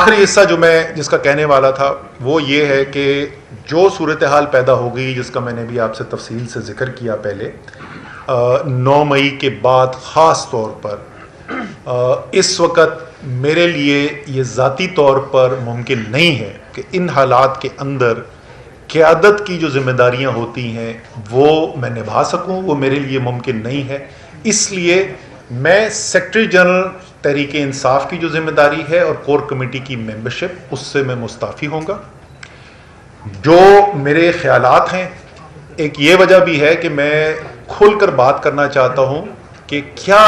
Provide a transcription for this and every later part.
آخری حصہ جو میں جس کا کہنے والا تھا وہ یہ ہے کہ جو صورتحال پیدا ہو گئی جس کا میں نے بھی آپ سے تفصیل سے ذکر کیا پہلے 9 مئی کے بعد خاص طور پر اس وقت میرے لیے یہ ذاتی طور پر ممکن نہیں ہے کہ ان حالات کے اندر قیادت کی جو ذمہ داریاں ہوتی ہیں وہ میں نبھا سکوں، وہ میرے لیے ممکن نہیں ہے. اس لیے میں سیکرٹری جنرل تحریک انصاف کی جو ذمہ داری ہے اور کور کمیٹی کی ممبرشپ اس سے میں مستعفی ہوں گا. جو میرے خیالات ہیں، ایک یہ وجہ بھی ہے کہ میں کھل کر بات کرنا چاہتا ہوں کہ کیا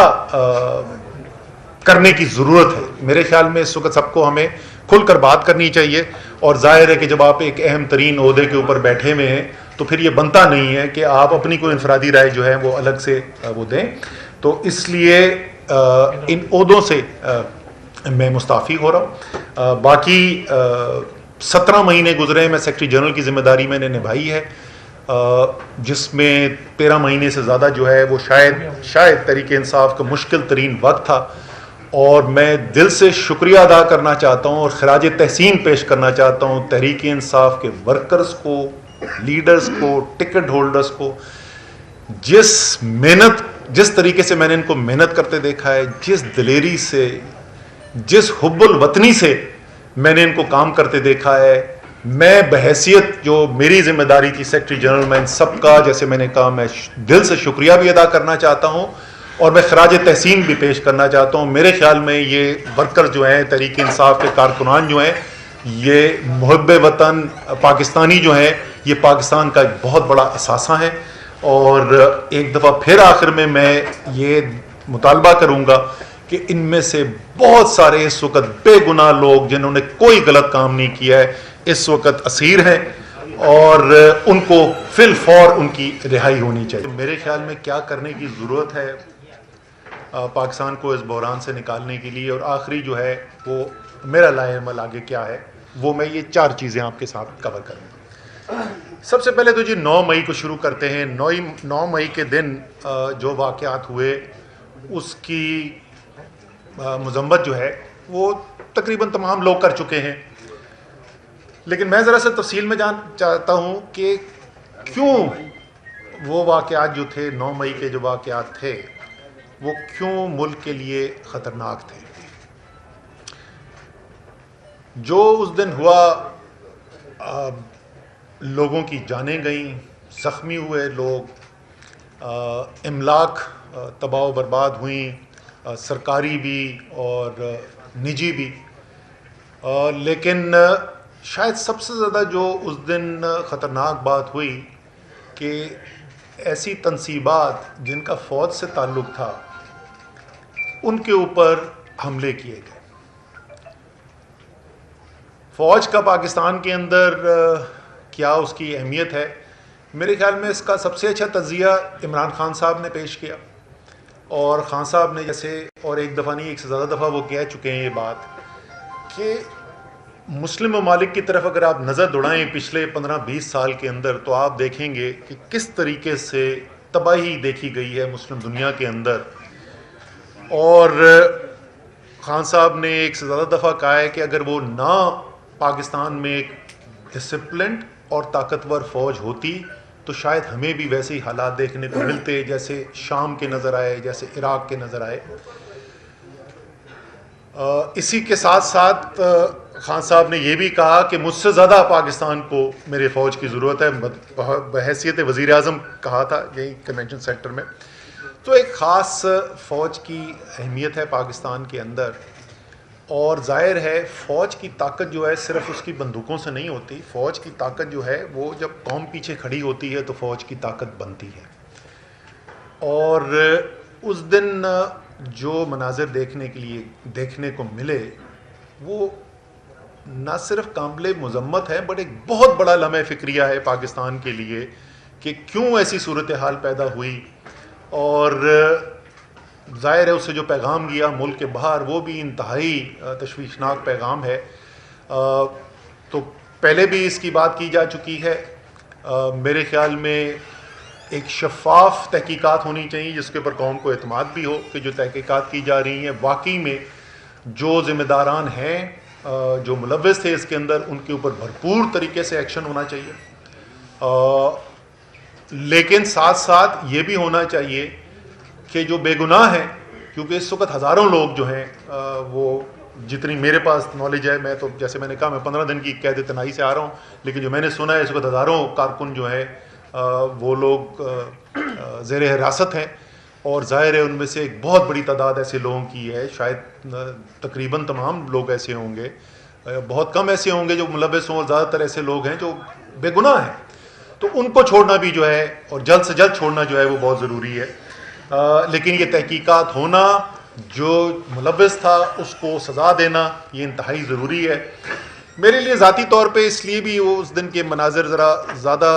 کرنے کی ضرورت ہے. میرے خیال میں اس وقت سب کو ہمیں کھل کر بات کرنی چاہیے، اور ظاہر ہے کہ جب آپ ایک اہم ترین عہدے کے اوپر بیٹھے ہوئے ہیں تو پھر یہ بنتا نہیں ہے کہ آپ اپنی کوئی انفرادی رائے جو ہے وہ الگ سے وہ دیں. تو اس لیے ان عہدوں سے میں مستعفی ہو رہا ہوں. باقی 17 مہینے گزرے ہیں، میں سیکرٹری جنرل کی ذمہ داری میں نے نبھائی ہے، جس میں 13 مہینے سے زیادہ جو ہے وہ شاید تحریک انصاف کا مشکل ترین وقت تھا. اور میں دل سے شکریہ ادا کرنا چاہتا ہوں اور خراج تحسین پیش کرنا چاہتا ہوں تحریک انصاف کے ورکرز کو، لیڈرز کو، ٹکٹ ہولڈرز کو. جس طریقے سے میں نے ان کو محنت کرتے دیکھا ہے، جس دلیری سے، جس حب الوطنی سے میں نے ان کو کام کرتے دیکھا ہے، میں بحیثیت جو میری ذمہ داری تھی سیکرٹری جنرل، میں ان سب کا، جیسے میں نے کہا، میں دل سے شکریہ بھی ادا کرنا چاہتا ہوں اور میں خراج تحسین بھی پیش کرنا چاہتا ہوں. میرے خیال میں یہ ورکر جو ہیں، تحریک انصاف کے کارکنان جو ہیں، یہ محب وطن پاکستانی جو ہیں، یہ پاکستان کا ایک بہت بڑا اثاثہ ہیں. اور ایک دفعہ پھر آخر میں یہ مطالبہ کروں گا کہ ان میں سے بہت سارے اس وقت بے گناہ لوگ جنہوں نے کوئی غلط کام نہیں کیا ہے اس وقت اسیر ہیں، اور ان کو فی الفور ان کی رہائی ہونی چاہیے. میرے خیال میں کیا کرنے کی ضرورت ہے پاکستان کو اس بحران سے نکالنے کے لیے، اور آخری جو ہے وہ میرا لائحہ عمل آگے کیا ہے، وہ میں یہ 4 چیزیں آپ کے ساتھ کور کروں گا. سب سے پہلے تو جی 9 مئی کو شروع کرتے ہیں. 9 مئی کے دن جو واقعات ہوئے اس کی مذمت جو ہے وہ تقریباً تمام لوگ کر چکے ہیں، لیکن میں ذرا سے تفصیل میں جان چاہتا ہوں کہ کیوں وہ واقعات جو تھے، 9 مئی کے جو واقعات تھے، وہ کیوں ملک کے لیے خطرناک تھے. جو اس دن ہوا، لوگوں کی جانیں گئیں، زخمی ہوئے لوگ، املاک تباہ و برباد ہوئیں، سرکاری بھی اور نجی بھی. لیکن شاید سب سے زیادہ جو اس دن خطرناک بات ہوئی کہ ایسی تنصیبات جن کا فوج سے تعلق تھا ان کے اوپر حملے کیے گئے. فوج کا پاکستان کے اندر کیا اس کی اہمیت ہے، میرے خیال میں اس کا سب سے اچھا تجزیہ عمران خان صاحب نے پیش کیا. اور خان صاحب نے جیسے، اور ایک دفعہ نہیں ایک سے زیادہ دفعہ وہ کہہ چکے ہیں یہ بات، کہ مسلم ممالک کی طرف اگر آپ نظر دوڑائیں پچھلے 15-20 سال کے اندر تو آپ دیکھیں گے کہ کس طریقے سے تباہی دیکھی گئی ہے مسلم دنیا کے اندر. اور خان صاحب نے ایک سے زیادہ دفعہ کہا ہے کہ اگر وہ نہ پاکستان میں ایک ڈسپلنڈ اور طاقتور فوج ہوتی تو شاید ہمیں بھی ویسے ہی حالات دیکھنے کو ملتے جیسے شام کے نظر آئے، جیسے عراق کے نظر آئے. اسی کے ساتھ ساتھ خان صاحب نے یہ بھی کہا کہ مجھ سے زیادہ پاکستان کو میرے فوج کی ضرورت ہے. بحیثیت وزیر اعظم کہا تھا یہی کنونشن سینٹر میں. تو ایک خاص فوج کی اہمیت ہے پاکستان کے اندر، اور ظاہر ہے فوج کی طاقت جو ہے صرف اس کی بندوقوں سے نہیں ہوتی. فوج کی طاقت جو ہے وہ جب قوم پیچھے کھڑی ہوتی ہے تو فوج کی طاقت بنتی ہے. اور اس دن جو مناظر دیکھنے کو ملے وہ نہ صرف قابل مذمت ہے بٹ ایک بہت بڑا لمحہ فکریہ ہے پاکستان کے لیے کہ کیوں ایسی صورتحال پیدا ہوئی. اور ظاہر ہے اس سے جو پیغام گیا ملک کے باہر وہ بھی انتہائی تشویشناک پیغام ہے. تو پہلے بھی اس کی بات کی جا چکی ہے. میرے خیال میں ایک شفاف تحقیقات ہونی چاہیے جس کے اوپر قوم کو اعتماد بھی ہو کہ جو تحقیقات کی جا رہی ہیں واقعی میں جو ذمہ داران ہیں جو ملوث تھے اس کے اندر ان کے اوپر بھرپور طریقے سے ایکشن ہونا چاہیے، لیکن ساتھ ساتھ یہ بھی ہونا چاہیے کہ جو بے گناہ ہیں، کیونکہ اس وقت ہزاروں لوگ جو ہیں وہ جتنی میرے پاس نالج ہے، میں تو جیسے میں نے کہا میں 15 دن کی قید تنہائی سے آ رہا ہوں، لیکن جو میں نے سنا ہے اس وقت ہزاروں کارکن جو ہیں وہ لوگ زیر حراست ہیں، اور ظاہر ہے ان میں سے ایک بہت بڑی تعداد ایسے لوگوں کی ہے، شاید تقریباً تمام لوگ ایسے ہوں گے، بہت کم ایسے ہوں گے جو ملوث ہوں، اور زیادہ تر ایسے لوگ ہیں جو بے گناہ ہیں، تو ان کو چھوڑنا بھی جو ہے، اور جلد سے جلد چھوڑنا جو ہے وہ بہت ضروری ہے۔ لیکن یہ تحقیقات ہونا، جو ملوث تھا اس کو سزا دینا، یہ انتہائی ضروری ہے۔ میرے لیے ذاتی طور پہ اس لیے بھی وہ اس دن کے مناظر ذرا زیادہ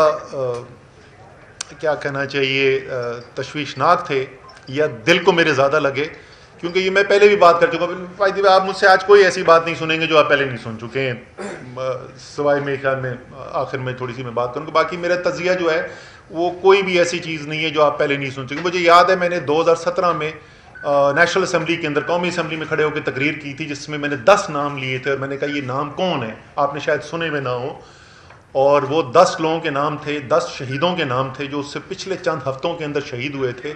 کیا کہنا چاہیے تشویشناک تھے، یا دل کو میرے زیادہ لگے، کیونکہ یہ میں پہلے بھی بات کر چکا ہوں۔ آپ مجھ سے آج کوئی ایسی بات نہیں سنیں گے جو آپ پہلے نہیں سن چکے ہیں، سوائے میرے خیال میں آخر میں تھوڑی سی میں بات کروں گا، باقی میرا تجزیہ جو ہے وہ کوئی بھی ایسی چیز نہیں ہے جو آپ پہلے نہیں سن چکے۔ مجھے یاد ہے میں نے 2017 میں نیشنل اسمبلی کے اندر، قومی اسمبلی میں کھڑے ہو کے تقریر کی تھی، جس میں میں نے 10 نام لیے تھے، اور میں نے کہا یہ نام کون ہے، آپ نے شاید سنے میں نہ ہو، اور وہ 10 لوگوں کے نام تھے، 10 شہیدوں کے نام تھے جو اس سے پچھلے چند ہفتوں کے اندر شہید ہوئے تھے،